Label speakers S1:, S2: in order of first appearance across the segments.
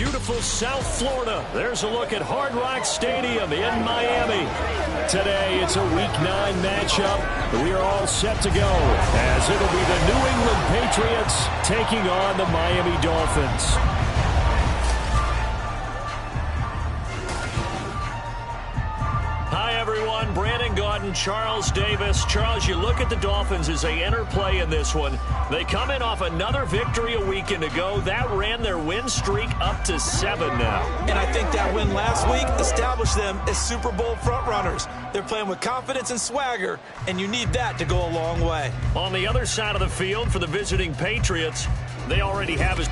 S1: beautiful South Florida. There's a look at Hard Rock Stadium in Miami. Today, it's a Week 9 matchup. We are all set to go, as it'll be the New England Patriots taking on the Miami Dolphins. Hi, everyone. Brandon Gaudin, Charles Davis. Charles, you look at the Dolphins as they enter play in this one. They come in off another victory a weekend ago. That ran their win streak up to 7 now.
S2: And I think that win last week established them as Super Bowl frontrunners. They're playing with confidence and swagger, and you need that to go a long way.
S1: On the other side of the field for the visiting Patriots, they already have his...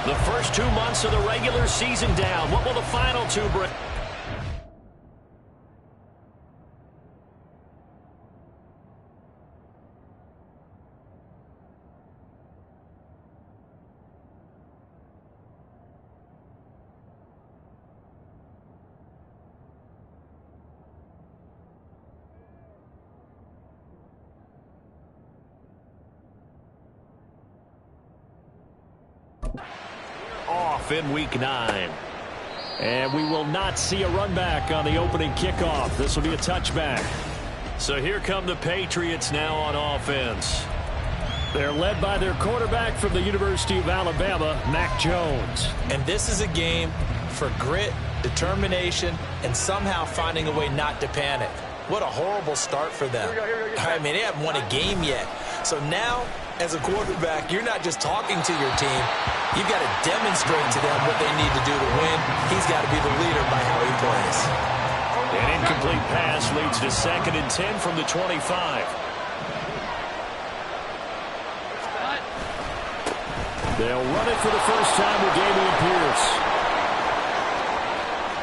S1: The first 2 months of the regular season down. What will the final two bring? Off in Week 9. And we will not see a run back on the opening kickoff. This will be a touchback. So here come the Patriots now on offense. They're led by their quarterback from the University of Alabama, Mac Jones.
S2: And this is a game for grit, determination, and somehow finding a way not to panic. What a horrible start for them. I mean, they haven't won a game yet. So now, as a quarterback, you're not just talking to your team. You've got to demonstrate to them what they need to do to win. He's got to be the leader by how he plays.
S1: An incomplete pass leads to 2nd and 10 from the 25. They'll run it for the first time with Dameon Pierce.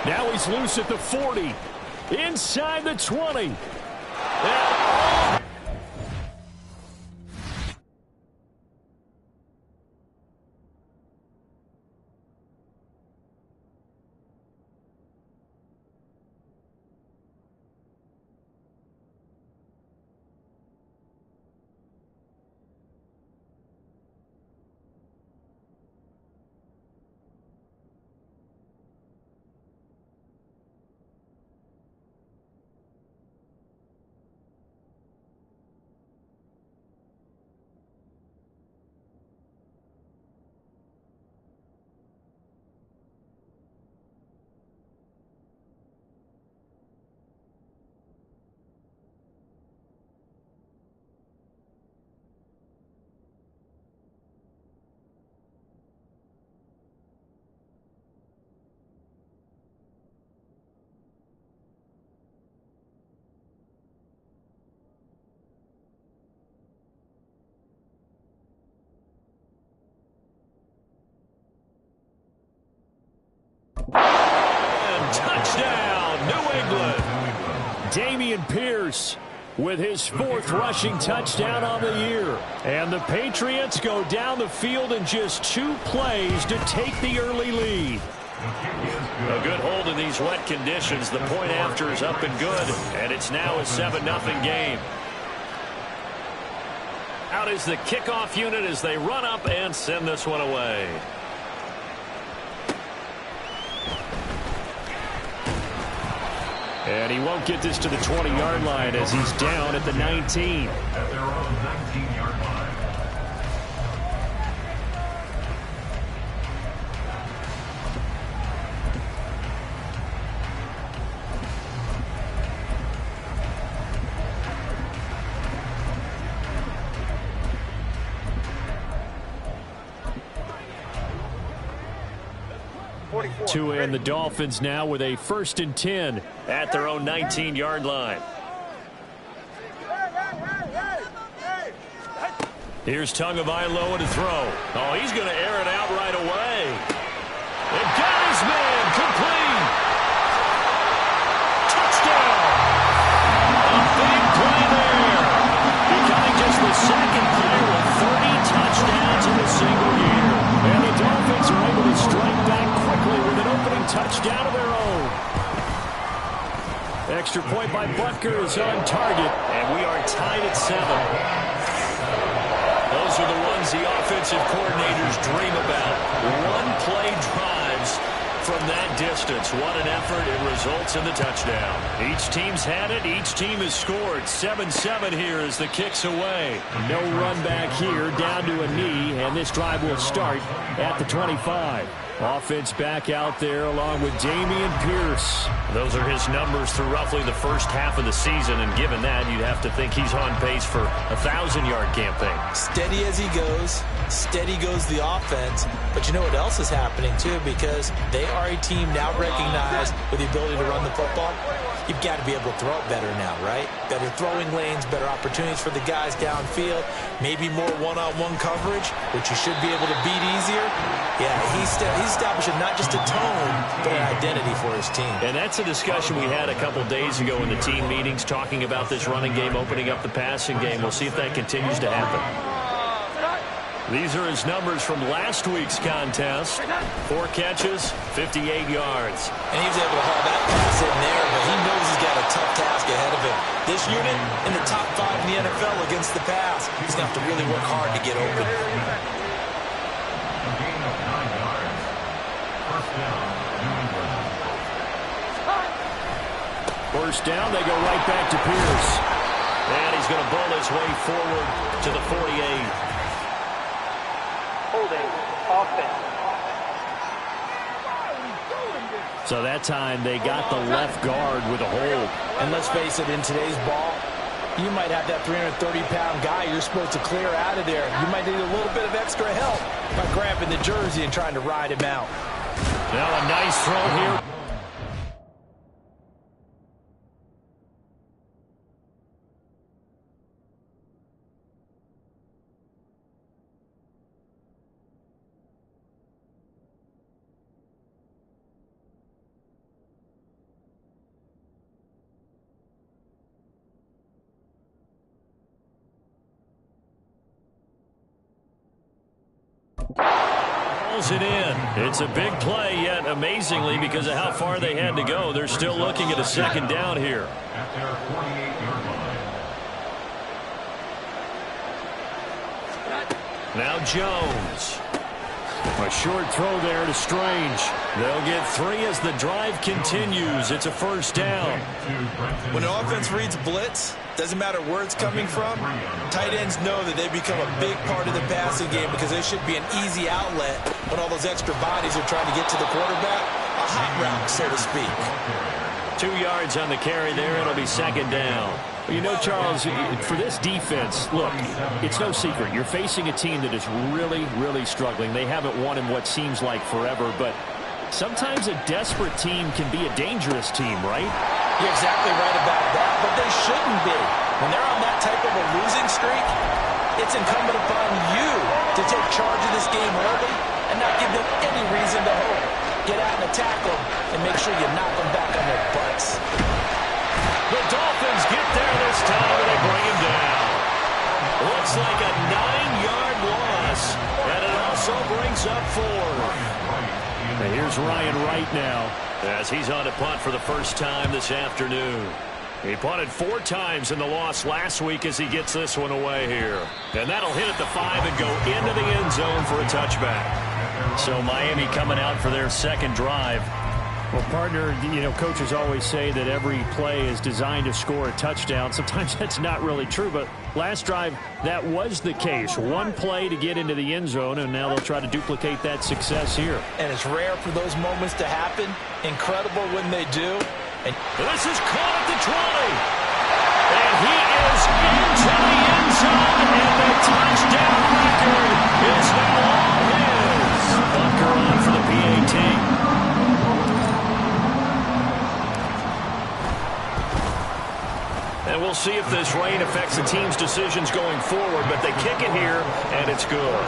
S1: Now he's loose at the 40. Inside the 20. And touchdown, New England. Dameon Pierce with his 4th rushing touchdown on the year. And the Patriots go down the field in just 2 plays to take the early lead. A good hold in these wet conditions. The point after is up and good, and it's now a 7-0 game. Out is the kickoff unit as they run up and send this one away. And he won't get this to the 20-yard line as he's down at the 19.
S3: At their own 19-yard line.
S1: To end the Dolphins now with a 1st and 10 at their own 19-yard line. Here's Tagovailoa to throw. Oh, he's going to air it out right away. And got his man complete. Touchdown. A big play there. Becoming just the 2nd player with 30 touchdowns in a single year. And the Dolphins are able to strike back quickly with an opening touchdown of their own. Extra point by Butker is on target, and we are tied at 7. Those are the ones the offensive coordinators dream about. One-play drives from that distance. What an effort. It results in the touchdown. Each team's had it. Each team has scored. 7-7 here as the kick's away. No run back here, down to a knee, and this drive will start at the 25. Offense back out there along with Dameon Pierce. Those are his numbers through roughly the first half of the season, and given that, you'd have to think he's on pace for a 1,000-yard campaign.
S2: Steady as he goes. Steady goes the offense. But you know what else is happening, too? Because they are a team now recognized with the ability to run the football. You've got to be able to throw it better now, right? Better throwing lanes, better opportunities for the guys downfield, maybe more one-on-one coverage, which you should be able to beat easier. Yeah, he's establishing not just a tone, but an identity for his team.
S1: And that's a discussion we had a couple days ago in the team meetings, talking about this running game, opening up the passing game. We'll see if that continues to happen. These are his numbers from last week's contest. 4 catches, 58 yards.
S2: And he was able to haul that pass in there, but he knows he's got a tough task ahead of him. This unit in the top 5 in the NFL against the pass. He's going to have to really work hard to get open.
S3: A gain of 9 yards. First down, New England.
S1: First down, they go right back to Pierce. And he's going to bull his way forward to the 48.
S4: Holding offense.
S1: So that time they got the left guard with a hold.
S2: And let's face it, in today's ball, you might have that 330-pound guy you're supposed to clear out of there. You might need a little bit of extra help by grabbing the jersey and trying to ride him out.
S1: Now a nice throw here. It in. It's a big play, yet amazingly, because of how far they had to go, they're still looking at a second down here.
S3: At their 48-yard line.
S1: Now Jones. A short throw there to Strange. They'll get 3 as the drive continues. It's a first down.
S2: When an offense reads blitz, doesn't matter where it's coming from, tight ends know that they become a big part of the passing game because they should be an easy outlet when all those extra bodies are trying to get to the quarterback. A hot route, so to speak.
S1: 2 yards on the carry there. It'll be second down. Well, you know, Charles, for this defense, look, it's no secret. You're facing a team that is really, really struggling. They haven't won in what seems like forever, but sometimes a desperate team can be a dangerous team, right?
S2: You're exactly right about that, but they shouldn't be. When they're on that type of a losing streak, it's incumbent upon you to take charge of this game early and not give them any reason to hope. Get out and attack them and make sure you knock them back on their butts.
S1: The Dolphins get there this time, and they bring him down. Looks like a 9-yard loss, and it also brings up 4. And here's Ryan Wright now as he's on a punt for the first time this afternoon. He punted 4 times in the loss last week as he gets this one away here. And that'll hit at the 5 and go into the end zone for a touchback. So Miami coming out for their second drive. Well, partner, you know, coaches always say that every play is designed to score a touchdown. Sometimes that's not really true, but last drive, that was the case. 1 play to get into the end zone, and now they'll try to duplicate that success here.
S2: And it's rare for those moments to happen. Incredible when they do.
S1: And this is caught at the 20. And he is into the end zone, and the touchdown record is now all his. Bunker on for the PAT. And we'll see if this rain affects the team's decisions going forward, but they kick it here, and it's good.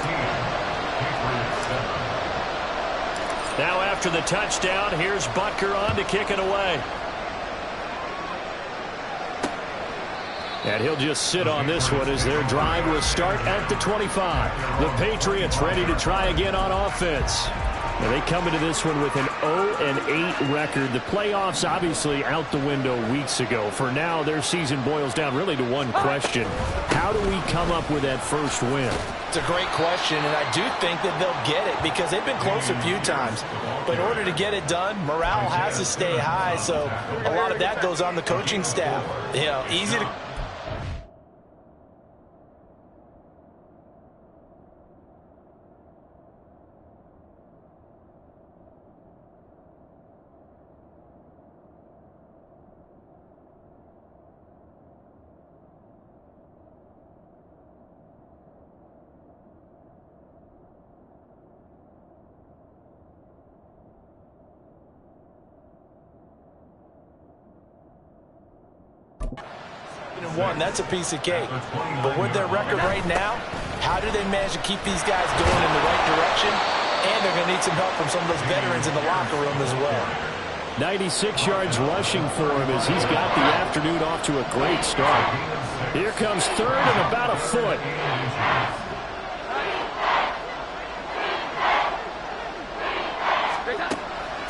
S1: Now after the touchdown, here's Butker on to kick it away. And he'll just sit on this one as their drive will start at the 25. The Patriots ready to try again on offense. Now they come into this one with an 0-8 record. The playoffs obviously out the window weeks ago. For now, their season boils down really to one question. How do we come up with that first win?
S2: It's a great question, and I do think that they'll get it because they've been close a few times. But in order to get it done, morale has to stay high, so a lot of that goes on the coaching staff. You know, easy to... One, that's a piece of cake. But with their record right now, how do they manage to keep these guys going in the right direction? And they're going to need some help from some of those veterans in the locker room as well.
S1: 96 yards rushing for him as he's got the afternoon off to a great start. Here comes third and about a foot.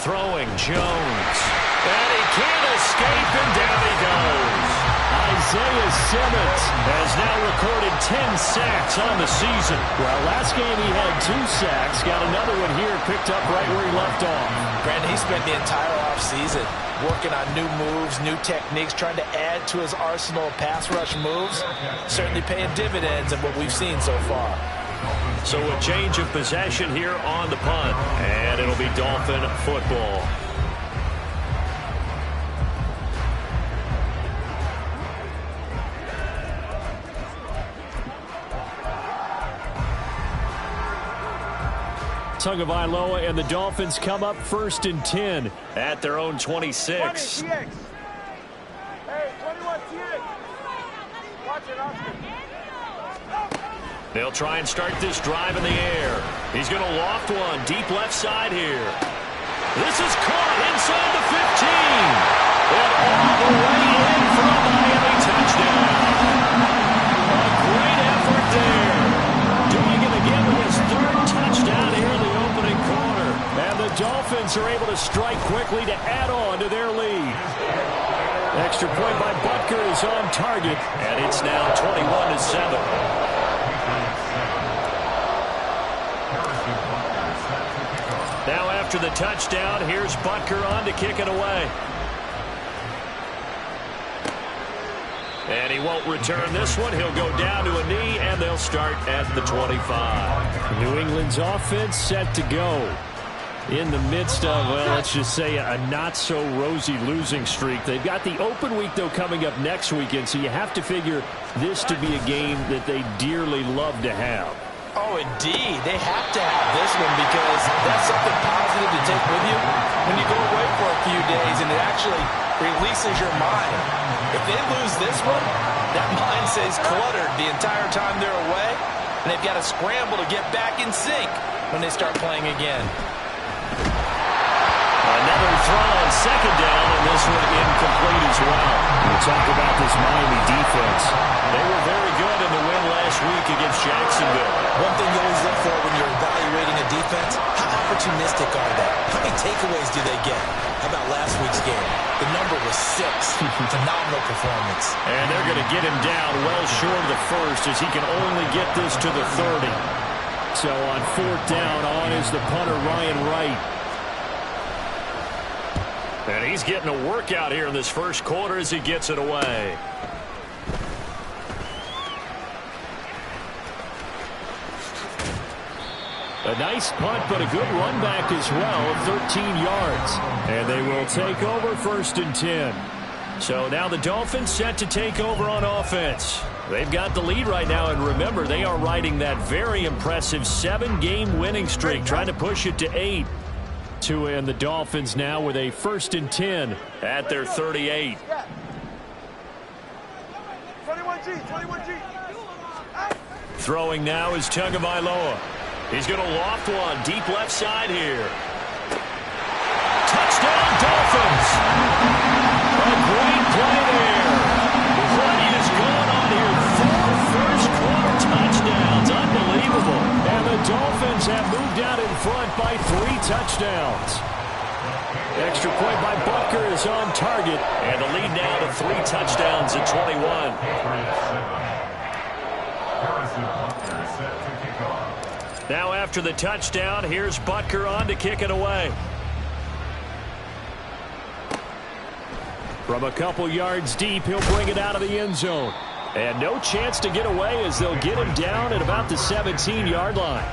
S1: Throwing Jones. And he can't escape, and down he goes. Isaiah Simmons has now recorded 10 sacks on the season. Well, last game he had 2 sacks. Got another one here picked up right where he left off.
S2: Brandon, he spent the entire offseason working on new moves, new techniques, trying to add to his arsenal of pass rush moves. Certainly paying dividends of what we've seen so far.
S1: So a change of possession here on the punt. And it'll be Dolphin football. Tagovailoa and the Dolphins come up 1st and 10 at their own 26.
S4: Hey, 21 TX. Watch it, Oscar.
S1: They'll try and start this drive in the air. He's going to loft one deep left side here. This is caught inside the 15. And all the way in for a Miami touchdown. A great effort there. Doing it again with his 3rd touchdown here in the opening quarter. And the Dolphins are able to strike quickly to add on to their lead. Extra point by Butker is on target, and it's now 21-7. Now after the touchdown, here's Butker on to kick it away. And he won't return this one. He'll go down to a knee, and they'll start at the 25. New England's offense set to go. In the midst of, well, let's just say a not-so-rosy losing streak. They've got the open week, though, coming up next weekend, so you have to figure this to be a game that they dearly love to have.
S2: Oh, indeed. They have to have this one because that's something positive to take with you when you go away for a few days, and it actually releases your mind. If they lose this one, that mind stays cluttered the entire time they're away, and they've got to scramble to get back in sync when they start playing again.
S1: Another throw on 2nd down, and this one incomplete as well. We'll talk about this Miami defense. They were very good in the win last week against Jacksonville.
S2: One thing you always look for when you're evaluating a defense, how opportunistic are they? How many takeaways do they get? How about last week's game? The number was 6. Phenomenal performance.
S1: And they're going to get him down well short of the first as he can only get this to the 30. So on 4th down, on is the punter Ryan Wright. And he's getting a workout here in this first quarter as he gets it away. A nice punt, but a good run back as well, 13 yards. And they will take over 1st and 10. So now the Dolphins set to take over on offense. They've got the lead right now, and remember, they are riding that very impressive 7-game winning streak, trying to push it to 8. And the Dolphins now with a 1st and 10 at their 38.
S4: 21G.
S1: Throwing now is Tagovailoa. He's going to loft one deep left side here. Touchdown, Dolphins! A great play there. What is going on here? 4 first-quarter touchdowns. Unbelievable. And the Dolphins have moved out in front by 3 touchdowns. Extra point by Butker is on target. And the lead now to 3 touchdowns at 21. Now after the touchdown, here's Butker on to kick it away. From a couple yards deep, he'll bring it out of the end zone. And no chance to get away as they'll get him down at about the 17-yard line.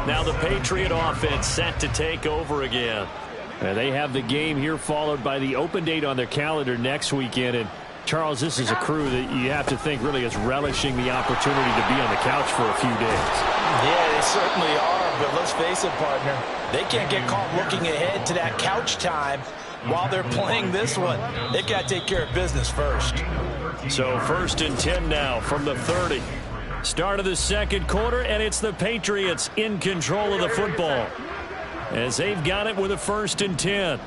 S1: Now the Patriot offense set to take over again. And they have the game here followed by the open date on their calendar next weekend. And Charles, this is a crew that you have to think really is relishing the opportunity to be on the couch for a few days.
S2: Yeah, they certainly are, but let's face it, partner. They can't get caught looking ahead to that couch time while they're playing this one. They got to take care of business first.
S1: So 1st and 10 now from the 30. Start of the second quarter, and it's the Patriots in control of the football as they've got it with a 1st and 10.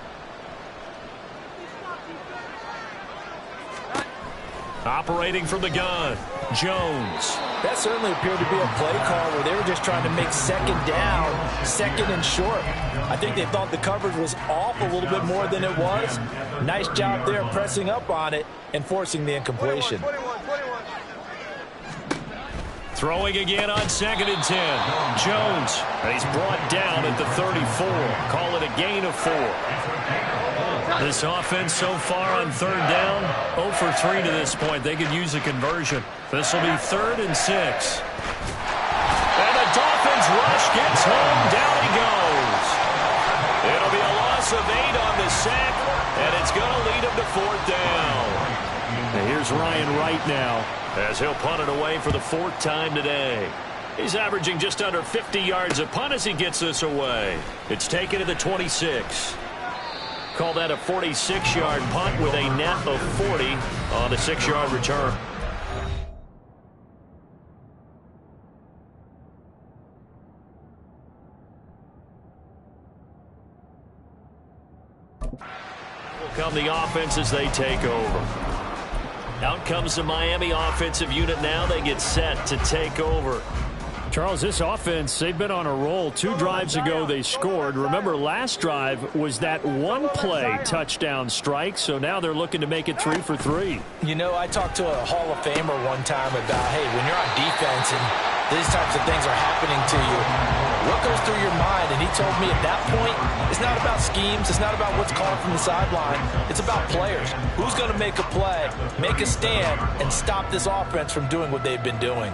S1: Operating from the gun, Jones.
S2: That certainly appeared to be a play call where they were just trying to make second down, 2nd and short. I think they thought the coverage was off a little bit more than it was. Nice job there pressing up on it and forcing the incompletion.
S4: 21.
S1: Throwing again on 2nd and 10. Jones, and he's brought down at the 34. Call it a gain of 4. This offense so far on 3rd down, 0 for 3 to this point. They could use a conversion. This will be 3rd and 6. And the Dolphins rush gets home. Down he goes. It'll be a loss of 8 on the sack, and it's going to lead him to 4th down. And here's Ryan Wright now as he'll punt it away for the 4th time today. He's averaging just under 50 yards a punt as he gets this away. It's taken to the 26. Call that a 46-yard punt with a net of 40 on the 6-yard return. Will come the offense as they take over. Out comes the Miami offensive unit now. They get set to take over. Charles, this offense, they've been on a roll. 2 drives ago they scored. Remember, last drive was that one-play touchdown strike, so now they're looking to make it 3 for 3.
S2: You know, I talked to a Hall of Famer one time about, hey, when you're on defense and these types of things are happening to you, what goes through your mind? And he told me at that point, it's not about schemes. It's not about what's called from the sideline. It's about players. Who's going to make a play, make a stand, and stop this offense from doing what they've been doing.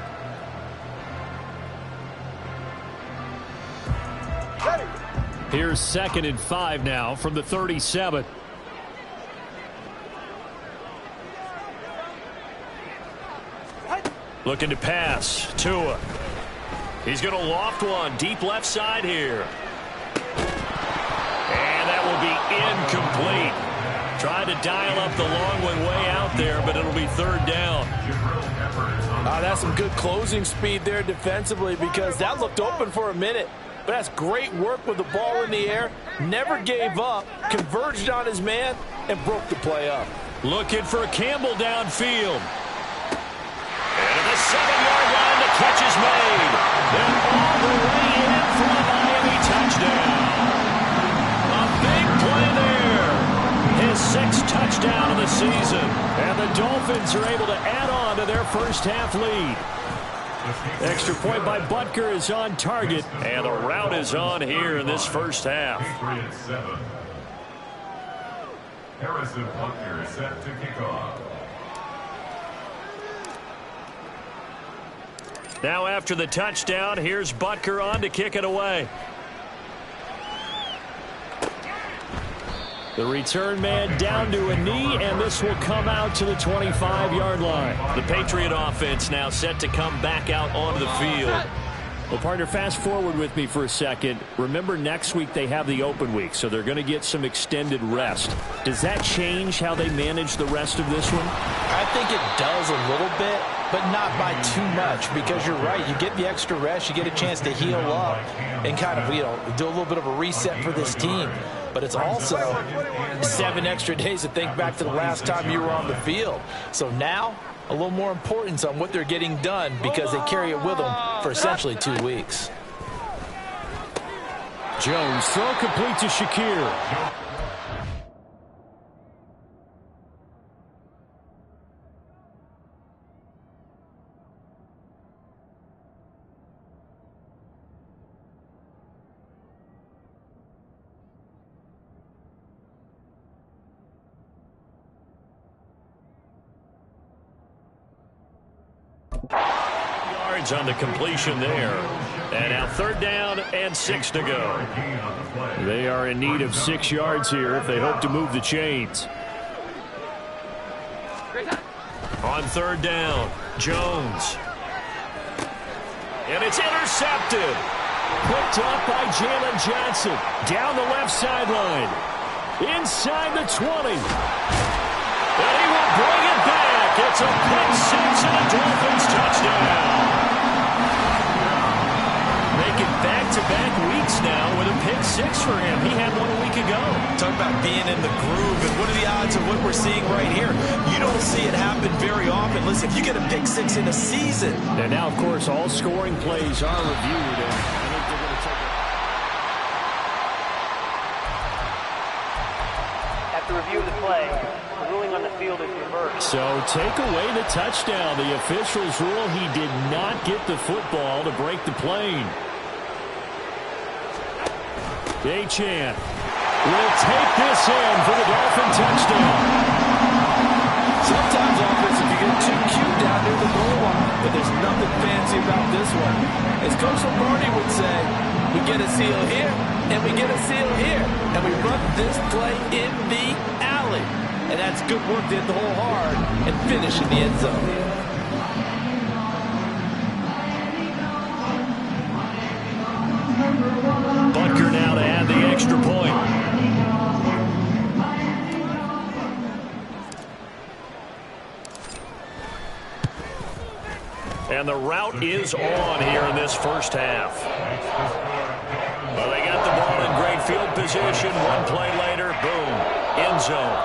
S1: Here's 2nd and 5 now from the 37. Looking to pass. Tua. He's going to loft one deep left side here. And that will be incomplete. Trying to dial up the long one way out there, but it'll be 3rd down.
S2: That's some good closing speed there defensively because that looked open for a minute. But that's great work with the ball in the air. Never gave up, converged on his man, and broke the play up.
S1: Looking for Campbell downfield. And at the 7-yard line, the catch is made. Then all the way in for a Miami touchdown. A big play there. His 6th touchdown of the season. And the Dolphins are able to add on to their first half lead. Extra point by Butker is on target, and the route is on here in this first half.
S3: Harrison Butker set to kick off.
S1: Now after the touchdown, here's Butker on to kick it away. The return man down to a knee, and this will come out to the 25-yard line. The Patriot offense now set to come back out onto the field. Well, partner, fast forward with me for a second. Remember, next week they have the open week, so they're going to get some extended rest. Does that change how they manage the rest of this one?
S2: I think it does a little bit, but not by too much, because you're right. You get the extra rest, you get a chance to heal up and kind of, do a little bit of a reset for this team. But it's also 7 extra days to think back to the last time you were on the field. So now, a little more importance on what they're getting done because they carry it with them for essentially 2 weeks.
S1: Jones throw complete to Shakir. Yards on the completion there. And now 3rd down and 6 to go. They are in need of 6 yards here if they hope to move the chains. On 3rd down, Jones. And it's intercepted. Picked up by Jalen Johnson. Down the left sideline. Inside the 20. And he will bring it back. It's a pick 6 and a Dolphins touchdown. Making back-to-back weeks now with a pick 6 for him. He had one a week ago.
S2: Talk about being in the groove, and what are the odds of what we're seeing right here? You don't see it happen very often. Listen, if you get a pick 6 in a season.
S1: And now, of course, all scoring plays are reviewed. And I think they're going to take it.
S5: After review of the play, the ruling on the field is reversed.
S1: So take away the touchdown. The officials rule he did not get the football to break the plane. Achane will take this in for the Dolphin touchdown.
S6: Sometimes offense, if you get too cute down near the goal line, but there's nothing fancy about this one. As Coach Lombardi would say, we get a seal here, and we get a seal here, and we run this play in the alley. And that's good work to hit the hole hard and finish in the end zone.
S1: Butker now to add the extra point. And the route is on here in this first half. Well, they got the ball in great field position. One play later, boom, end zone.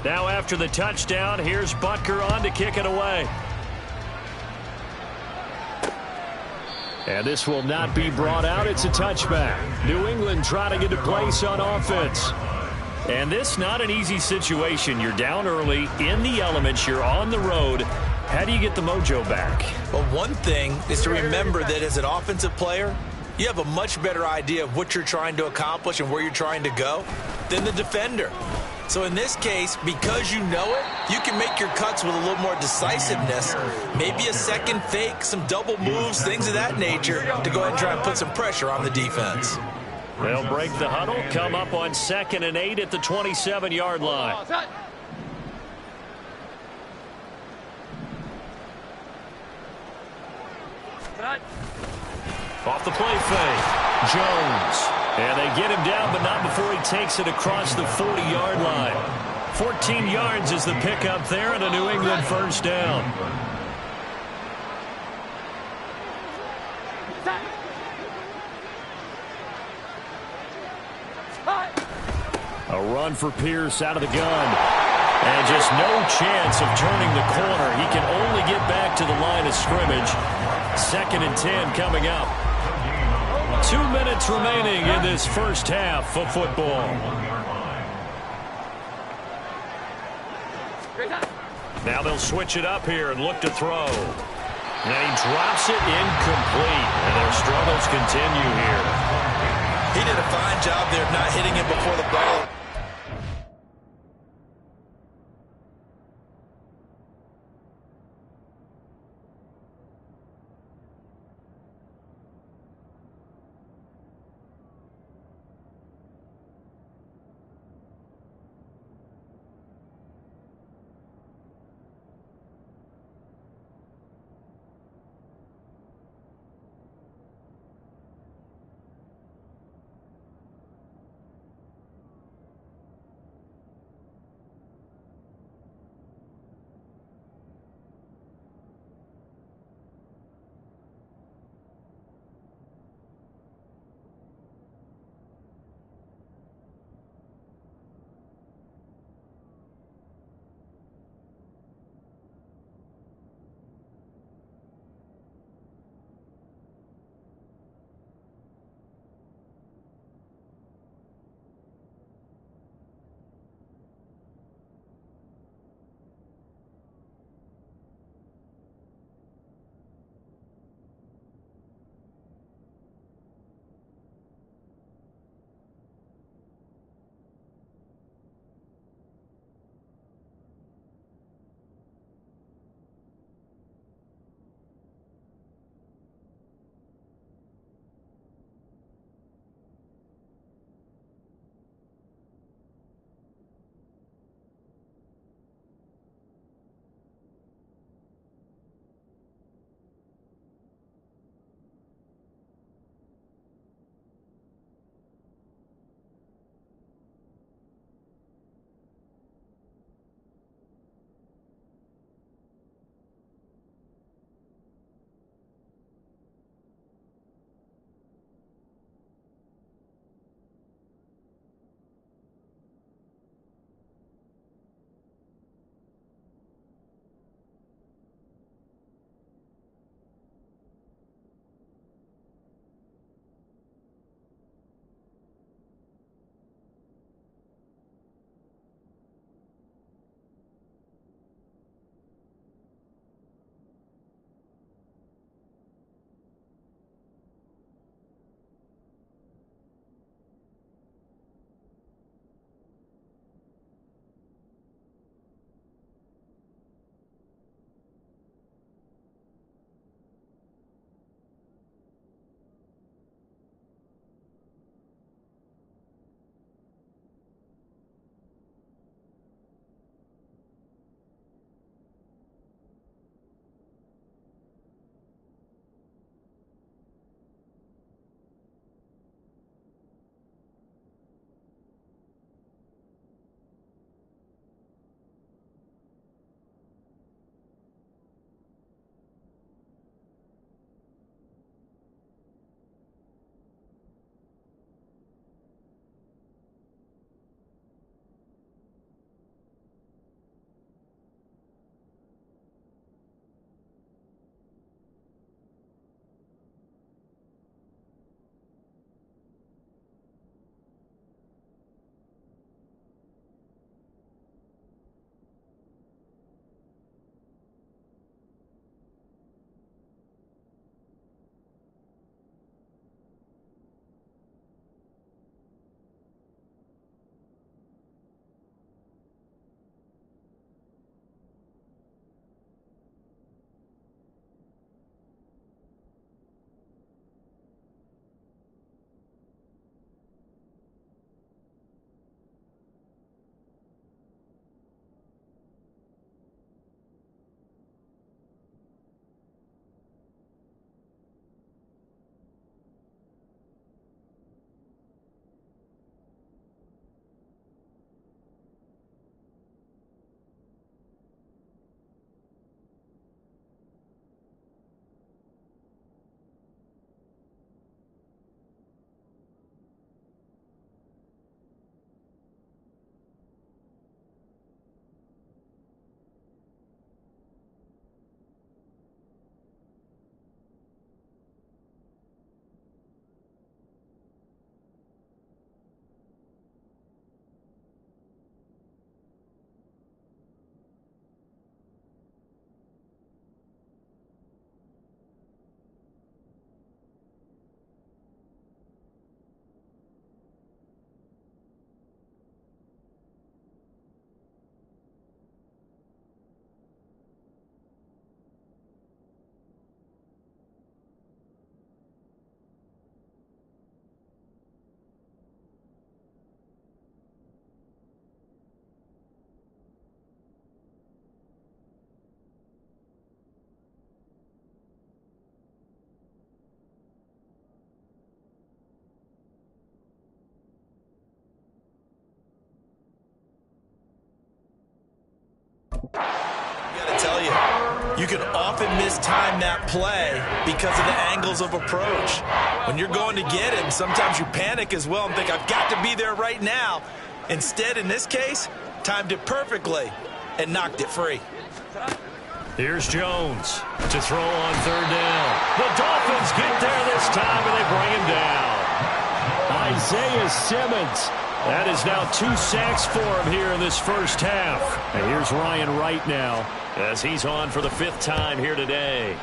S1: Now after the touchdown, here's Butker on to kick it away. And this will not be brought out. It's a touchback. New England trying to get a place on offense. And this not an easy situation. You're down early, in the elements, you're on the road. How do you get the mojo back?
S2: Well, one thing is to remember that as an offensive player, you have a much better idea of what you're trying to accomplish and where you're trying to go than the defender. So in this case, because you know it, you can make your cuts with a little more decisiveness. Maybe a second fake, some double moves, things of that nature to go ahead and try and put some pressure on the defense.
S1: They'll break the huddle, come up on 2nd and 8 at the 27-yard line. Off the play fake, Jones. And they get him down, but not before he takes it across the 40-yard line. 14 yards is the pickup there, and a New England first down. A run for Pierce out of the gun. And just no chance of turning the corner. He can only get back to the line of scrimmage. 2nd and 10 coming up. 2 minutes remaining in this first half of football. Now they'll switch it up here and look to throw. And he drops it incomplete. And their struggles continue here.
S2: He did a fine job there of not hitting him before the ball. You can often mistime that play because of the angles of approach. When you're going to get him, sometimes you panic as well and think, I've got to be there right now. Instead, in this case, timed it perfectly and knocked it free.
S1: Here's Jones to throw on third down. The Dolphins get there this time, and they bring him down. Isaiah Simmons. That is now 2 sacks for him here in this first half. And here's Ryan Wright now as he's on for the 5th time here today.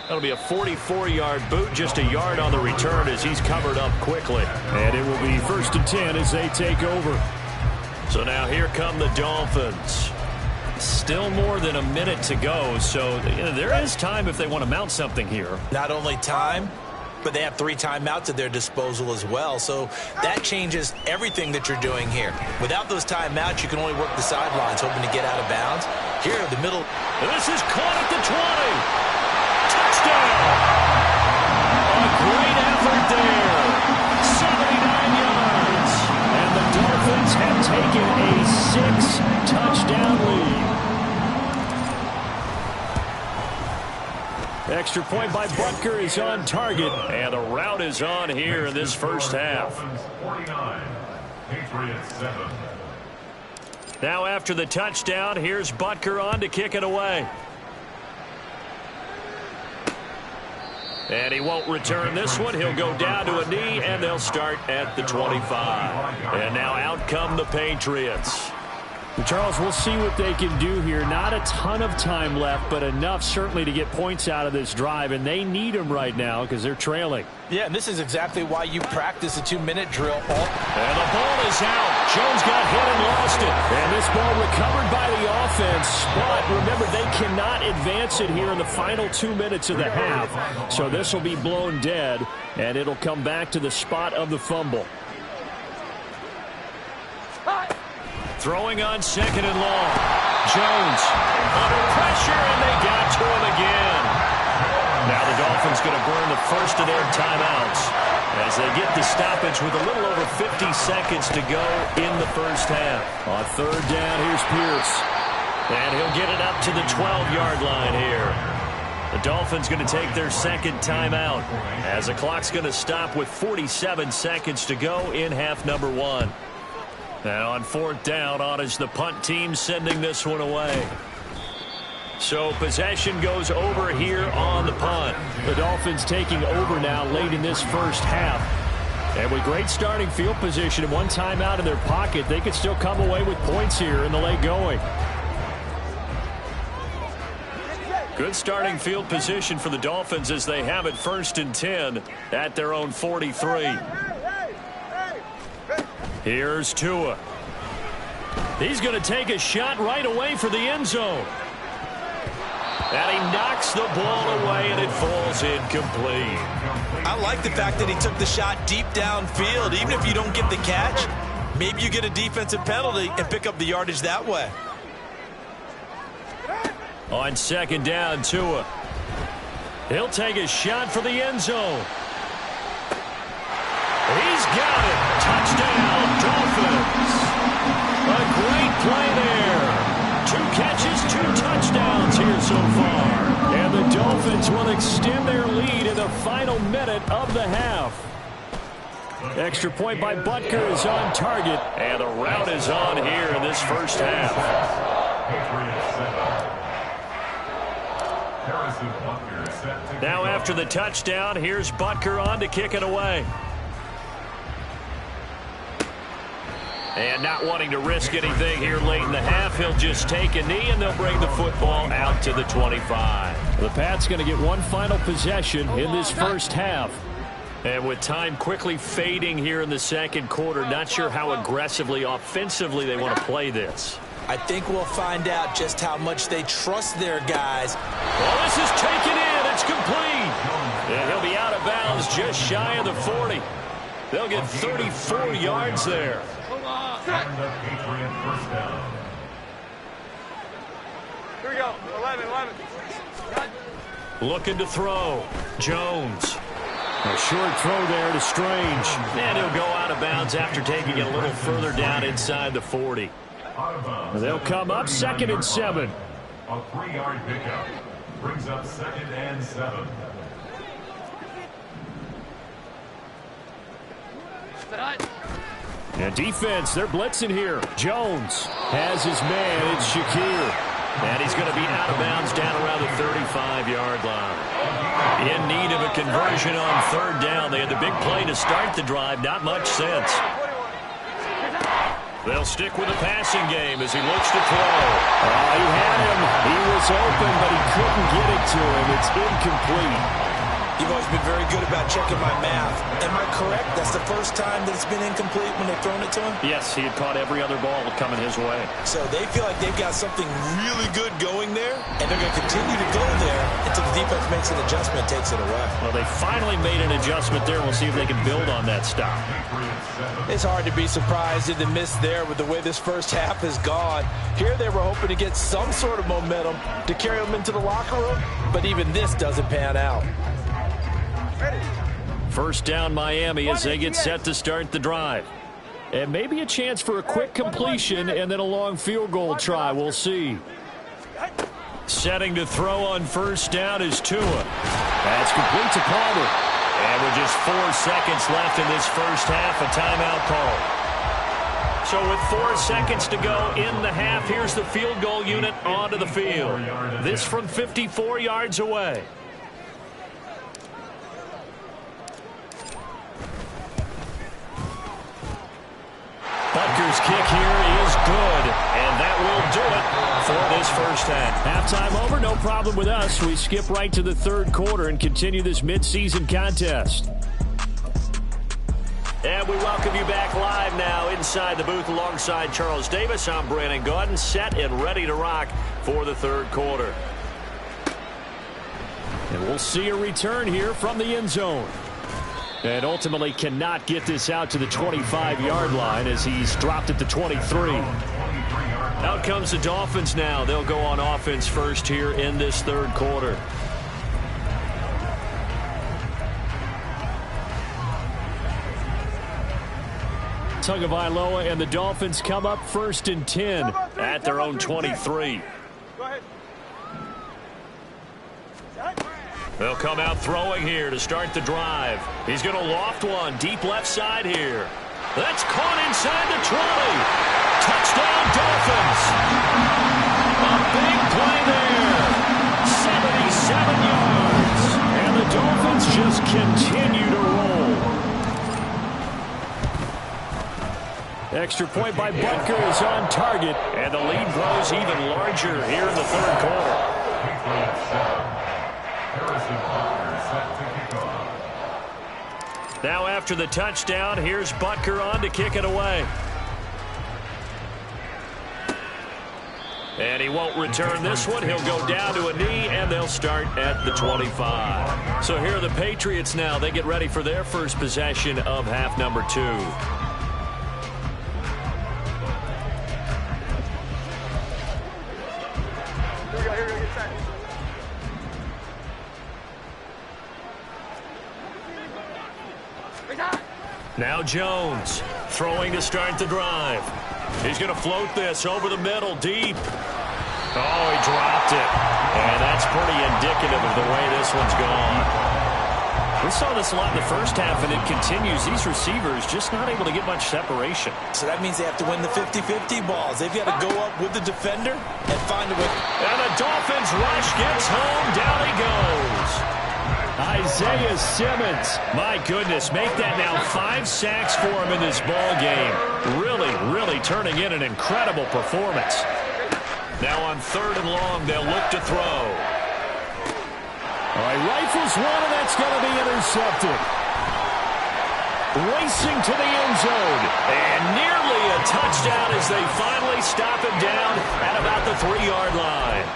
S1: That'll be a 44-yard boot, just a yard on the return as he's covered up quickly. And it will be 1st and 10 as they take over. So now here come the Dolphins. Still more than a minute to go, so there is time if they want to mount something here.
S2: Not only time, but they have 3 timeouts at their disposal as well, so that changes everything that you're doing here. Without those timeouts, you can only work the sidelines, hoping to get out of bounds. Here in the middle.
S1: And this is caught at the 20. Touchdown! A great effort there. 79 yards. And the Dolphins have taken a 6-touchdown lead. Extra point by Butker is on target, and the route is on here in this first half.
S3: 49, Patriots 7.
S1: Now after the touchdown, here's Butker on to kick it away. And he won't return this one. He'll go down to a knee, and they'll start at the 25. And now out come the Patriots. Charles, we'll see what they can do here. Not a ton of time left, but enough certainly to get points out of this drive, and they need them right now because they're trailing.
S6: Yeah, and this is exactly why you practice a 2-minute drill.
S1: And the ball is out. Jones got hit and lost it. And this ball recovered by the offense. But remember, they cannot advance it here in the final 2 minutes of the half. So this will be blown dead, and it'll come back to the spot of the fumble. Throwing on 2nd and long. Jones under pressure, and they got to him again. Now the Dolphins going to burn the first of their timeouts as they get the stoppage with a little over 50 seconds to go in the first half. On 3rd down, here's Pierce. And he'll get it up to the 12-yard line here. The Dolphins going to take their 2nd timeout as the clock's going to stop with 47 seconds to go in half number 1. Now on 4th down, on is the punt team sending this one away. So possession goes over here on the punt. The Dolphins taking over now late in this first half. And with great starting field position and 1 timeout in their pocket, they could still come away with points here in the late going. Good starting field position for the Dolphins as they have it 1st and 10 at their own 43. Here's Tua. He's going to take a shot right away for the end zone. And he knocks the ball away, and it falls incomplete.
S2: I like the fact that he took the shot deep downfield. Even if you don't get the catch, maybe you get a defensive penalty and pick up the yardage that way.
S1: On 2nd down, Tua. He'll take a shot for the end zone. He's got it. Touchdown, Dolphins. A great play there. 2 catches, 2 touchdowns here so far. And the Dolphins will extend their lead in the final minute of the half. Extra point by Butker is on target. And the route is on here in this first half. Now after the touchdown, here's Butker on to kick it away. And not wanting to risk anything here late in the half, he'll just take a knee, and they'll bring the football out to the 25. The Pats going to get 1 final possession in this first half. And with time quickly fading here in the 2nd quarter, not sure how aggressively, offensively they want to play this.
S2: I think we'll find out just how much they trust their guys.
S1: Well, this is taken in. It's complete. And he'll be out of bounds just shy of the 40. They'll get 34 yards there.
S3: And the Patriot first down.
S4: Here we go. 11.
S1: Looking to throw. Jones. A short throw there to Strange. And he'll go out of bounds after taking it a little further down inside the 40.
S3: Out of bounds.
S1: They'll come up 2nd and 7.
S3: A 3-yard pickup. Brings up 2nd and 7.
S1: And defense, they're blitzing here. Jones has his man. It's Shakir. And he's going to be out of bounds down around the 35-yard line. In need of a conversion on 3rd down. They had the big play to start the drive. Not much sense. They'll stick with the passing game as he looks to throw. He had him. He was open, but he couldn't get it to him. It's incomplete.
S2: You've always been very good about checking my math. Am I correct? That's the first time that it's been incomplete when they've thrown it to him?
S1: Yes, he had caught every other ball coming his way.
S2: So they feel like they've got something really good going there, and they're going to continue to go there until the defense makes an adjustment and takes it away.
S1: Well, they finally made an adjustment there. We'll see if they can build on that stop.
S6: It's hard to be surprised in the miss there with the way this first half has gone. Here they were hoping to get some sort of momentum to carry them into the locker room, but even this doesn't pan out.
S1: First down Miami as they get set to start the drive. And maybe a chance for a quick completion and then a long field goal try. We'll see. Setting to throw on first down is Tua. That's complete to Palmer. And with just 4 seconds left in this first half, a timeout call. So with 4 seconds to go in the half, here's the field goal unit onto the field. This from 54 yards away. Butker's kick here is good, and that will do it for this first half. Halftime over, no problem with us. We skip right to the 3rd quarter and continue this midseason contest. And we welcome you back live now inside the booth alongside Charles Davis. I'm Brandon Gaudin, set and ready to rock for the 3rd quarter. And we'll see a return here from the end zone. And ultimately cannot get this out to the 25-yard line as he's dropped at the 23. Out comes the Dolphins now. They'll go on offense first here in this 3rd quarter. Tagovailoa and the Dolphins come up 1st and 10 at their own 23.
S4: Go ahead.
S1: They'll come out throwing here to start the drive. He's going to loft one deep left side here. That's caught inside the 20. Touchdown Dolphins. A big play there. 77 yards. And the Dolphins just continue to roll. Extra point by Butker is on target. And the lead grows even larger here in the 3rd quarter. Now after the touchdown, here's Butker on to kick it away. And he won't return this one. He'll go down to a knee, and they'll start at the 25. So here are the Patriots now. They get ready for their first possession of half number 2. Now Jones throwing to start the drive. He's going to float this over the middle deep. Oh, he dropped it. And that's pretty indicative of the way this one's gone. We saw this a lot in the first half, and it continues. These receivers just not able to get much separation.
S2: So that means they have to win the 50-50 balls. They've got to go up with the defender and find a way.
S1: And the Dolphins rush gets home. Down he goes. Isaiah Simmons, my goodness, make that now 5 sacks for him in this ball game. Really turning in an incredible performance. Now on 3rd and long, they'll look to throw. All right, rifles one, and that's going to be intercepted. Racing to the end zone, and nearly a touchdown as they finally stop him down at about the 3-yard line.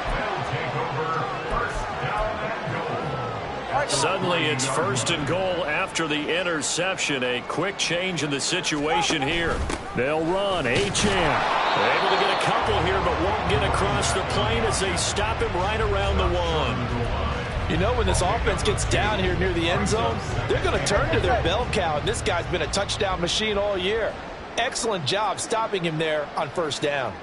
S1: Suddenly it's 1st and goal after the interception. A quick change in the situation here. They'll run. Achane. They're able to get a couple here, but won't get across the plane as they stop him right around the 1.
S6: You know, when this offense gets down here near the end zone, they're going to turn to their bell cow. And this guy's been a touchdown machine all year. Excellent job stopping him there on 1st down.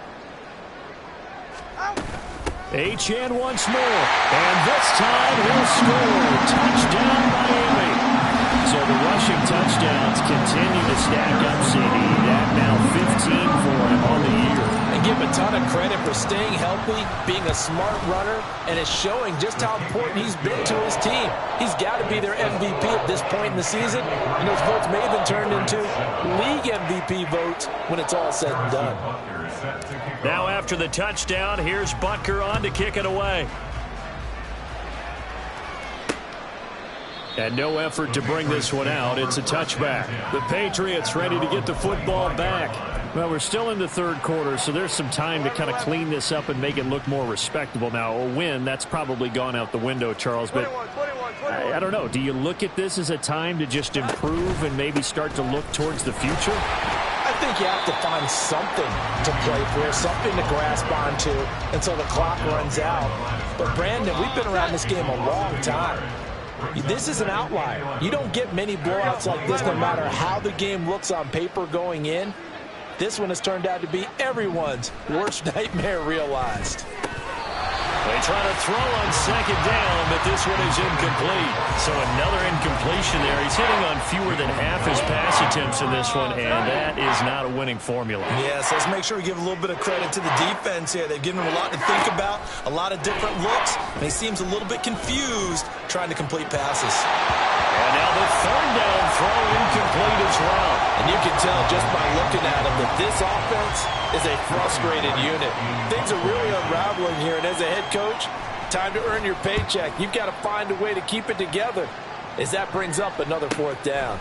S1: Achane once more. And this time he'll score. Touchdown, Miami. So the rushing touchdowns continue to stack up, CD. That now 15 for him on the year.
S2: And give him a ton of credit for staying healthy, being a smart runner, and it's showing just how important he's been to his team. He's got to be their MVP at this point in the season, and those votes may have been turned into league MVP votes when it's all said and done.
S1: Now after the touchdown, here's Butker on to kick it away. And no effort to bring this one out. It's a touchback. The Patriots ready to get the football back. Well, we're still in the third quarter, so there's some time to kind of clean this up and make it look more respectable. Now, a win, that's probably gone out the window, Charles. But I don't know. Do you look at this as a time to just improve and maybe start to look towards the future?
S2: I think you have to find something to play for, something to grasp onto until the clock runs out. But, Brandon, we've been around this game a long time. This is an outlier. You don't get many blowouts like this no matter how the game looks on paper going in. This one has turned out to be everyone's worst nightmare realized.
S1: They try to throw on second down, but this one is incomplete. So another incompletion there. He's hitting on fewer than half his pass attempts in this one, and that is not a winning formula.
S2: Yes, let's make sure we give a little bit of credit to the defense here. They've given him a lot to think about, a lot of different looks, and he seems a little bit confused trying to complete passes.
S1: And now the third down throw incomplete as well.
S6: And you can tell just by looking at him that this offense is a frustrated unit. Things are really unraveling here, and as a head coach, time to earn your paycheck. You've got to find a way to keep it together as that brings up another fourth down.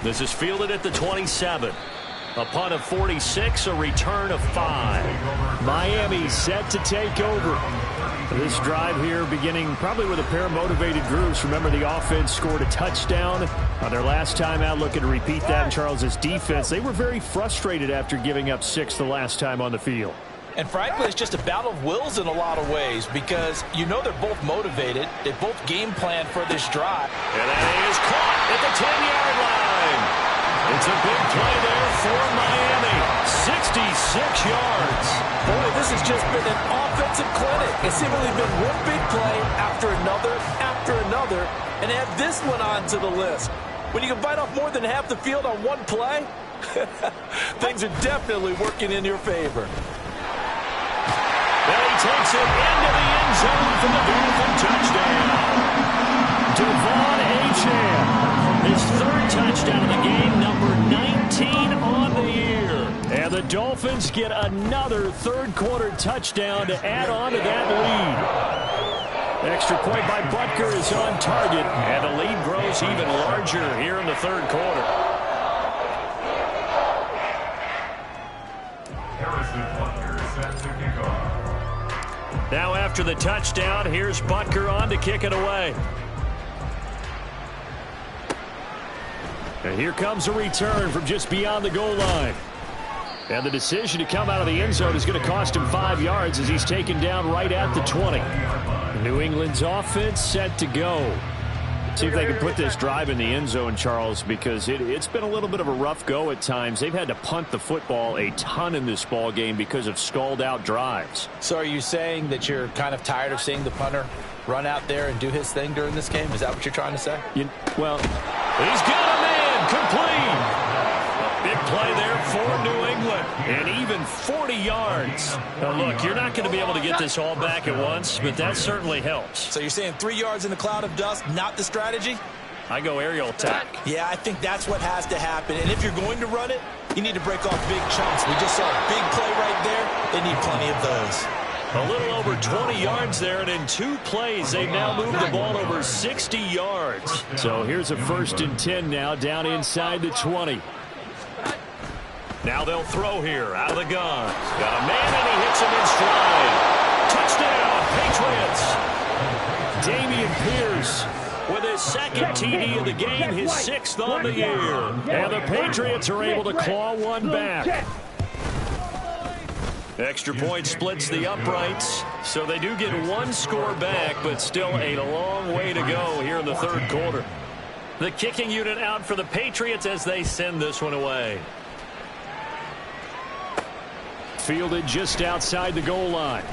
S1: This is fielded at the 27. A punt of 46, a return of 5. Miami set to take over. This drive here beginning probably with a pair of motivated groups. Remember, the offense scored a touchdown on their last time out. Looking to repeat that in Charles's defense. They were very frustrated after giving up 6 the last time on the field.
S2: And frankly, it's just a battle of wills in a lot of ways because you know they're both motivated. They both game planned for this drive.
S1: And that is caught at the 10-yard line. It's a big play there for Miami. 66 yards.
S6: Boy, this has just been an offensive clinic. It's simply been one big play after another, and add this one on to the list. When you can bite off more than half the field on one play, things are definitely working in your favor.
S1: Then he takes it into the end zone for the Dolphin touchdown. Devon Achane, his third touchdown of the game, number 19 on the year. And the Dolphins get another third-quarter touchdown to add on to that lead. Extra point by Butker is on target, and the lead grows even larger here in the third quarter. Now after the touchdown, here's Butker on to kick it away. And here comes a return from just beyond the goal line. And the decision to come out of the end zone is going to cost him 5 yards as he's taken down right at the 20. New England's offense set to go. See if they can put this drive in the end zone, Charles, because it's been a little bit of a rough go at times. They've had to punt the football a ton in this ball game because of stalled-out drives.
S2: So are you saying that you're kind of tired of seeing the punter run out there and do his thing during this game? Is that what you're trying to say?
S1: Well, he's got a man complete. A big play there for New England. And even 40 yards. Now, look, you're not going to be able to get this all back at once, but that certainly helps.
S2: So you're saying 3 yards in the cloud of dust, not the strategy?
S1: I go aerial attack.
S2: Yeah, I think that's what has to happen. And if you're going to run it, you need to break off big chunks. We just saw a big play right there. They need plenty of those.
S1: A little over 20 yards there, and in 2 plays, they've now moved the ball over 60 yards. So here's a 1st and 10 now, down inside the 20. Now they'll throw here, out of the gun. Got a man, and he hits him in stride. Touchdown, Patriots. Dameon Pierce with his 2nd TD of the game, his 6th on the year. And the Patriots are able to claw one back. Extra point splits the uprights, so they do get 1 score back, but still a long way to go here in the third quarter. The kicking unit out for the Patriots as they send this one away. Fielded just outside the goal line.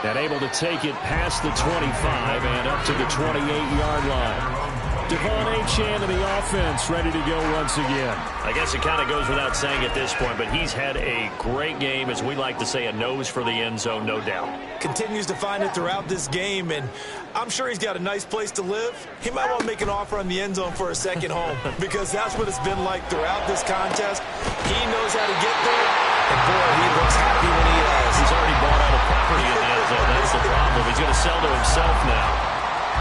S1: And able to take it past the 25 and up to the 28-yard line. Devon Achane and the offense ready to go once again.
S7: I guess it kind of goes without saying at this point, but he's had a great game, as we like to say, a nose for the end zone, no doubt.
S2: Continues to find it throughout this game, and I'm sure he's got a nice place to live. He might want to make an offer on the end zone for a second home, because that's what it's been like throughout this contest. He knows how to get there, and boy, he looks happy when he does.
S7: He's already bought all the property in the end zone. That's the problem. He's going to sell to himself now.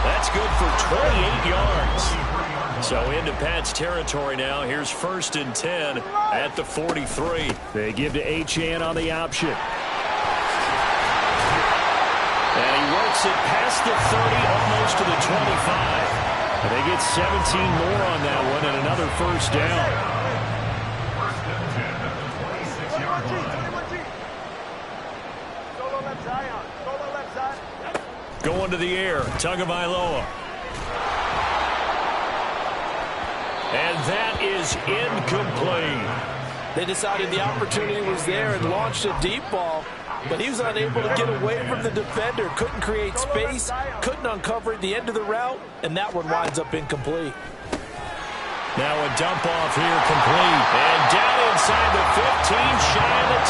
S7: That's good for 28 yards. So into Pat's territory now. Here's 1st and 10 at the 43.
S1: They give to Achane on the option.
S7: And he works it past the 30, almost to the 25.
S1: And they get 17 more on that one and another first down.
S3: 1st and 10 at the 26-yard line.
S4: 21G. Solo left Zion. Solo left side.
S1: Going to the air, Tagovailoa.
S7: And that is incomplete.
S6: They decided the opportunity was there and launched a deep ball, but he was unable to get away from the defender, couldn't create space, couldn't uncover at the end of the route, and that one winds up incomplete.
S1: Now a dump off here complete.
S7: And down inside the 15, shy of the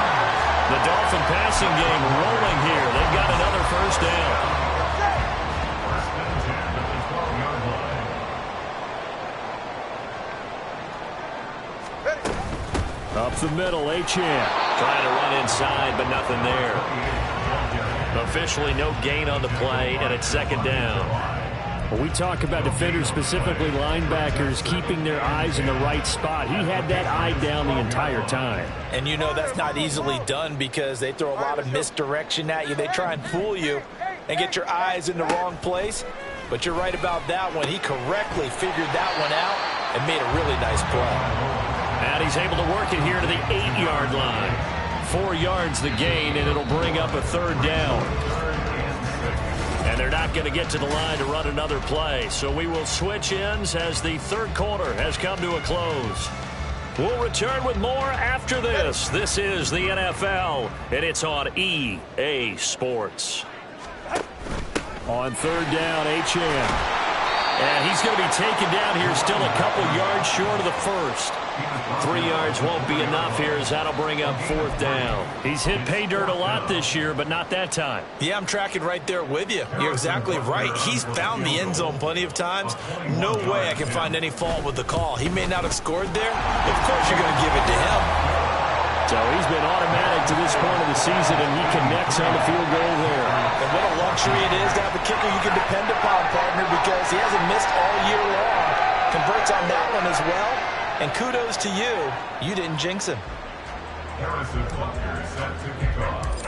S7: 10. The Dolphin passing game rolling here. They've got another first down.
S3: 1st and 10 at the 12-yard line.
S1: Up the middle, Achane.
S7: Trying to run inside, but nothing there. Officially no gain on the play, and it's 2nd down.
S1: When we talk about defenders, specifically linebackers, keeping their eyes in the right spot, he had that eye down the entire time.
S2: And you know that's not easily done because they throw a lot of misdirection at you. They try and fool you and get your eyes in the wrong place. But you're right about that one. He correctly figured that one out and made a really nice play.
S7: And he's able to work it here to the 8-yard line.
S1: 4 yards the gain, and it'll bring up a 3rd down.
S7: And they're not going to get to the line to run another play. So we will switch ends as the 3rd quarter has come to a close. We'll return with more after this. This is the NFL, and it's on EA Sports.
S1: On 3rd down, Achane.
S7: And he's going to be taken down here, still a couple yards short of the first. 3 yards won't be enough here as that'll bring up 4th down.
S1: He's hit pay dirt a lot this year, but not that time.
S2: Yeah, I'm tracking right there with you. You're exactly right. He's found the end zone plenty of times. No way I can find any fault with the call. He may not have scored there. Of course you're going to give it to him.
S1: So he's been automatic to this point of the season, and he connects on the field goal there.
S2: And what a luxury it is to have a kicker you can depend upon, partner, because he hasn't missed all year long. Converts on that one as well. And kudos to you. You didn't jinx him.
S3: Harrison Butker set to kick off.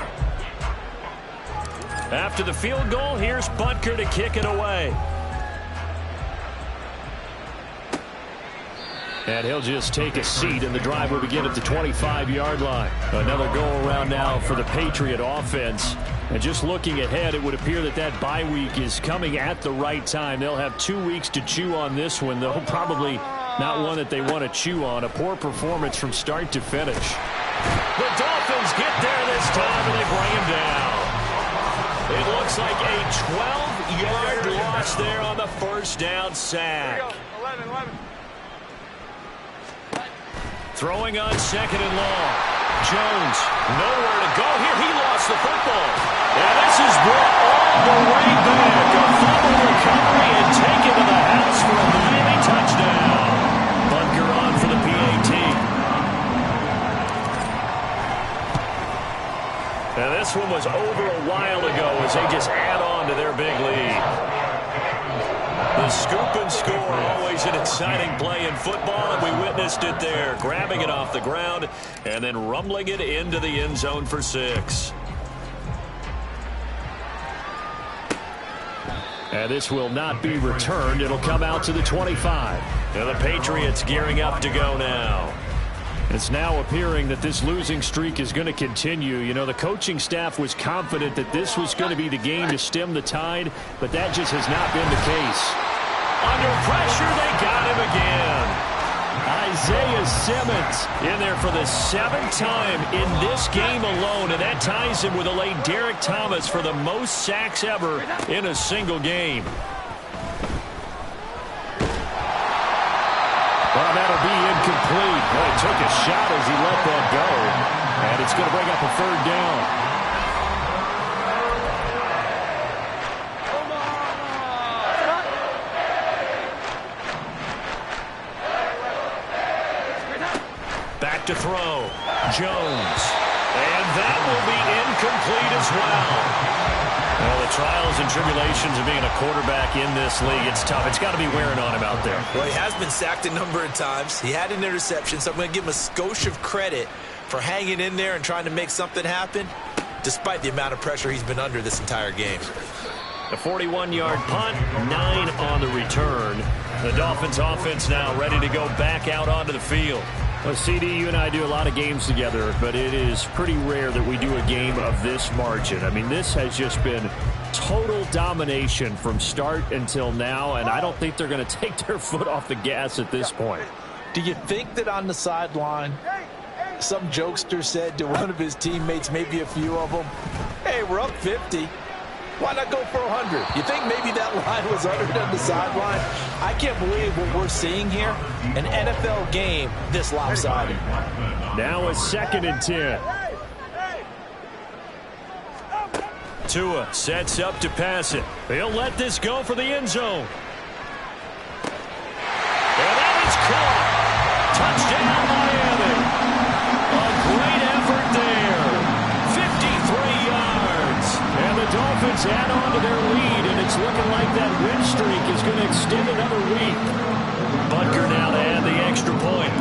S1: After the field goal, here's Butker to kick it away. And he'll just take a seat, and the drive will begin at the 25-yard line. Another go-around now for the Patriot offense. And just looking ahead, it would appear that that bye week is coming at the right time. They'll have 2 weeks to chew on this one, though probably not one that they want to chew on. A poor performance from start to finish.
S7: The Dolphins get there this time, and they bring him down. It looks like a 12-yard loss there on the first down sack.
S4: 11.
S1: Throwing on 2nd and long. Jones, nowhere to go here. He lost the football.
S7: And this is brought all the way back. A fumble recovery and taken to the house for a Miami touchdown. Butker on for the PAT.
S1: And this one was over a while ago as they just add on to their big lead.
S7: The scoop and score, always an exciting play in football, and we witnessed it there. Grabbing it off the ground and then rumbling it into the end zone for 6.
S1: And this will not be returned. It'll come out to the 25.
S7: And the Patriots gearing up to go now.
S1: It's now appearing that this losing streak is going to continue. You know, the coaching staff was confident that this was going to be the game to stem the tide, but that just has not been the case.
S7: Under pressure, they got him again.
S1: Isaiah Simmons in there for the 7th time in this game alone, and that ties him with a late Derek Thomas for the most sacks ever in a single game. Well, that'll be incomplete. Well, he took a shot as he let that go, and it's going to bring up a 3rd down. Back to throw. Jones. And that will be incomplete as well. Well, the trials and tribulations of being a quarterback in this league, it's tough. It's got to be wearing on him out there.
S2: Well, he has been sacked a number of times. He had an interception, so I'm going to give him a skosh of credit for hanging in there and trying to make something happen, despite the amount of pressure he's been under this entire game.
S1: A 41-yard punt, 9 on the return. The Dolphins offense now ready to go back out onto the field. Well, CD, you and I do a lot of games together, but it is pretty rare that we do a game of this margin. I mean, this has just been total domination from start until now, and I don't think they're going to take their foot off the gas at this point.
S6: Do you think that on the sideline, some jokester said to one of his teammates, maybe a few of them, hey, we're up 50. Why not go for 100? You think maybe that line was uttered on the sideline? I can't believe what we're seeing here. An NFL game this lopsided.
S1: Now a 2nd and 10. Tua sets up to pass it. He'll let this go for the end zone. And that is caught. Touchdown, Miami. A great effort there. 53 yards. And the Dolphins add on to their lead, and it's looking like that win streak is going to extend another week. Butker now to add the extra point.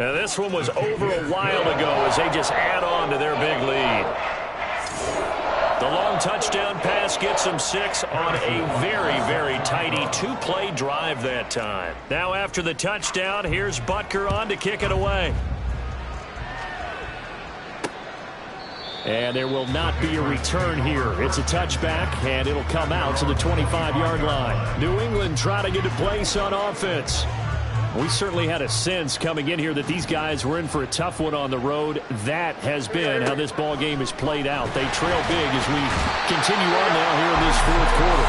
S1: Now this one was over a while ago as they just add on to their big lead. The long touchdown pass gets them 6 on a very, very tidy 2-play drive that time. Now after the touchdown, here's Butker on to kick it away. And there will not be a return here. It's a touchback, and it'll come out to the 25-yard line. New England trying to get a place on offense. We certainly had a sense coming in here that these guys were in for a tough one on the road. That has been how this ball game has played out. They trail big as we continue on now here in this 4th quarter.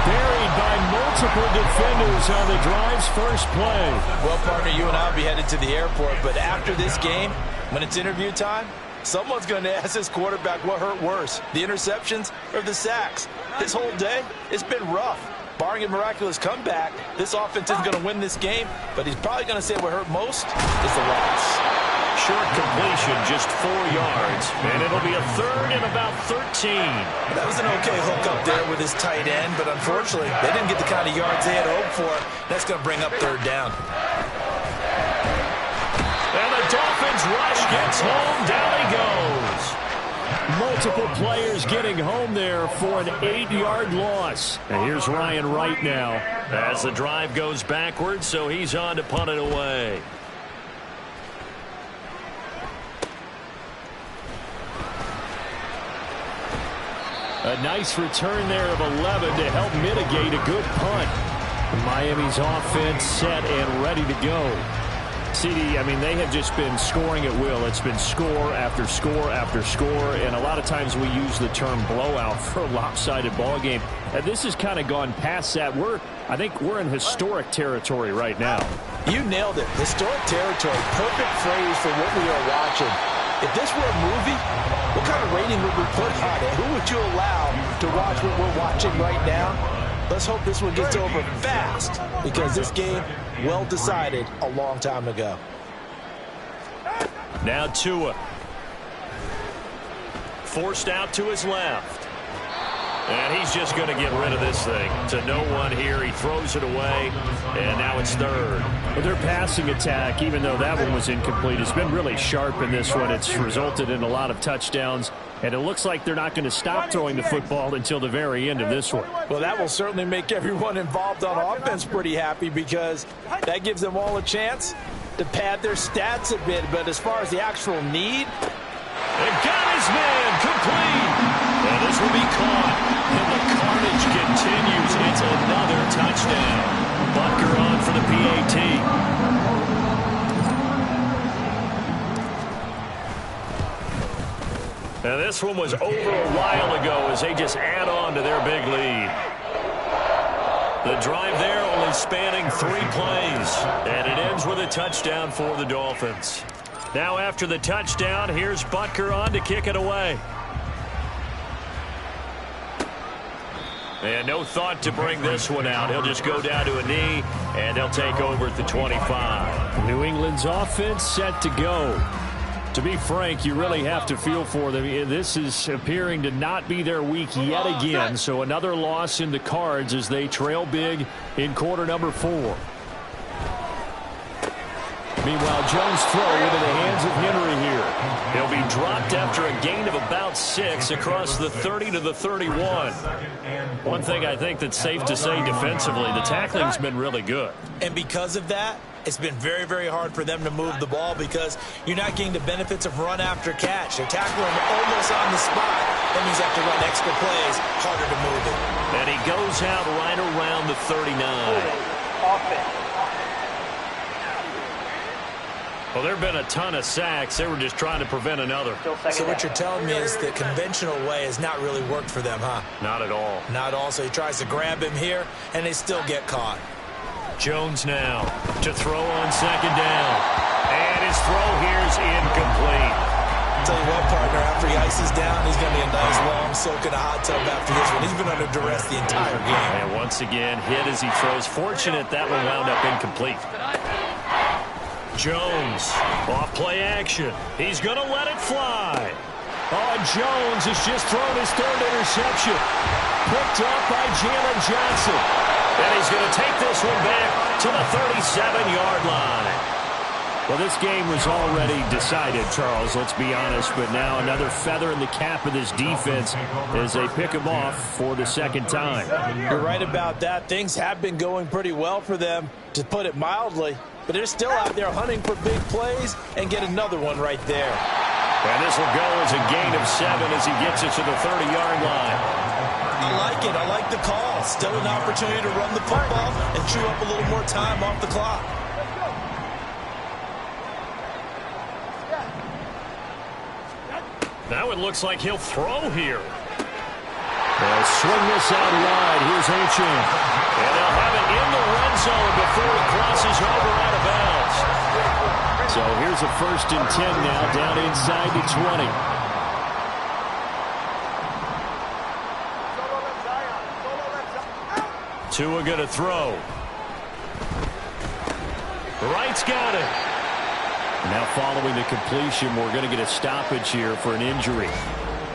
S1: Buried by multiple defenders on the drive's first play.
S2: Well, partner, you and I will be headed to the airport, but after this game, when it's interview time, someone's going to ask this quarterback what hurt worse, the interceptions or the sacks. His whole day, it's been rough. Barring a miraculous comeback, this offense isn't going to win this game, but he's probably going to say what hurt most is the loss.
S1: Short completion, just 4 yards, and it'll be a 3rd and about 13.
S2: That was an okay hook up there with his tight end, but unfortunately, they didn't get the kind of yards they had hoped for. That's going to bring up 3rd down.
S1: And the Dolphins rush gets home, down he goes. Multiple players getting home there for an 8-yard loss. And here's Ryan Wright now as the drive goes backwards, so he's on to punt it away. A nice return there of 11 to help mitigate a good punt. Miami's offense set and ready to go. CD, I mean, they have just been scoring at will. It's been score after score after score, and a lot of times we use the term blowout for a lopsided ball game. And this has kind of gone past that. I think we're in historic territory right now.
S6: You nailed it. Historic territory. Perfect phrase for what we are watching. If this were a movie, what kind of rating would we put on it? Who would you allow to watch what we're watching right now? Let's hope this one gets over fast, because this game, well decided a long time ago.
S1: Now Tua. Forced out to his left. And he's just going to get rid of this thing. To no one here. He throws it away, and now it's 3rd. But their passing attack, even though that one was incomplete, has been really sharp in this one. It's resulted in a lot of touchdowns, and it looks like they're not going to stop throwing the football until the very end of this one.
S6: Well, that will certainly make everyone involved on offense pretty happy, because that gives them all a chance to pad their stats a bit. But as far as the actual need,
S1: and got his man complete. And this will be caught. And the carnage This one was over a while ago as they just add on to their big lead. The drive there only spanning 3 plays, and it ends with a touchdown for the Dolphins. Now after the touchdown, here's Butker on to kick it away. And no thought to bring this one out. He'll just go down to a knee, and they'll take over at the 25. New England's offense set to go. To be frank, you really have to feel for them. This is appearing to not be their week yet again, so another loss in the cards as they trail big in quarter number 4. Meanwhile, Jones' throw into the hands of Henry here. He'll be dropped after a gain of about 6 across the 30 to the 31. One thing I think that's safe to say defensively, the tackling's been really good.
S2: And because of that, it's been very, very hard for them to move the ball because you're not getting the benefits of run after catch. They're tackling almost on the spot. That means they have to run extra plays, harder to move it.
S1: And he goes out right around the 39.
S5: Offense.
S1: Well, there have been a ton of sacks. They were just trying to prevent another.
S2: So what you're telling me is the conventional way has not really worked for them, huh?
S1: Not at all.
S2: Not all. So he tries to grab him here, and they still get caught.
S1: Jones now to throw on second down. And his throw here is incomplete.
S2: I'll tell you what, partner, after he ices down, he's going to be a nice long soak in a hot tub after this one. He's been under duress the entire game.
S1: And once again, hit as he throws. Fortunate that one wound up incomplete. Jones, off play action. He's going to let it fly. Oh, Jones has just thrown his 3rd interception. Picked up by Jalen Johnson. And he's going to take this one back to the 37-yard line. Well, this game was already decided, Charles, let's be honest. But now another feather in the cap of this defense as they pick him off for the 2nd time.
S2: You're right about that. Things have been going pretty well for them, to put it mildly. But they're still out there hunting for big plays and get another one right there.
S1: And this will go as a gain of 7 as he gets it to the 30-yard line.
S2: I like it. I like the call. Still an opportunity to run the football and chew up a little more time off the clock.
S1: Now it looks like he'll throw here. They'll swing this out wide. Here's Achane. And they'll have it in the red zone before it crosses over out of bounds. So here's a 1st and 10 now, down inside the 20. Tua going to throw. Wright's got it. Now following the completion, we're going to get a stoppage here for an injury.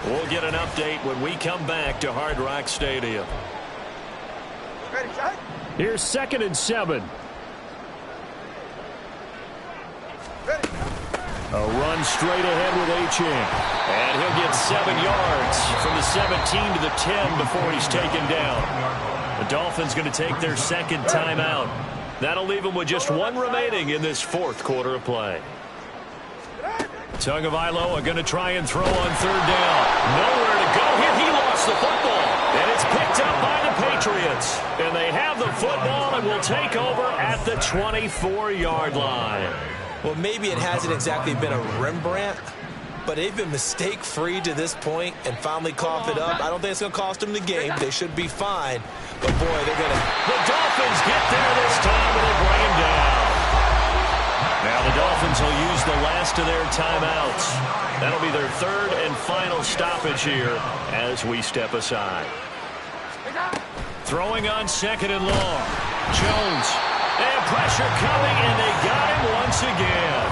S1: We'll get an update when we come back to Hard Rock Stadium. Here's 2nd and 7. A run straight ahead with Achane. And he'll get 7 yards from the 17 to the 10 before he's taken down. The Dolphins going to take their 2nd timeout. That'll leave them with just 1 remaining in this 4th quarter of play. Tagovailoa going to try and throw on 3rd down. Nowhere to go here. He lost the football. And it's picked up by the Patriots. And they have the football and will take over at the 24-yard line.
S2: Well, maybe it hasn't exactly been a Rembrandt, but they've been mistake-free to this point and finally cough it up. I don't think it's going to cost them the game. They should be fine. But, boy, they're going to...
S1: The Dolphins get there this time and they bring him down. Now the Dolphins will use the last of their timeouts. That'll be their 3rd and final stoppage here as we step aside. Throwing on 2nd and long. Jones. And pressure coming, and they got him once again.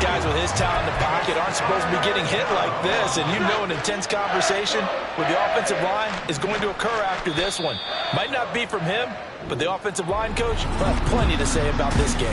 S2: Guys with his talent in the pocket aren't supposed to be getting hit like this, and you know an intense conversation with the offensive line is going to occur after this one. Might not be from him, but the offensive line coach will have plenty to say about this game.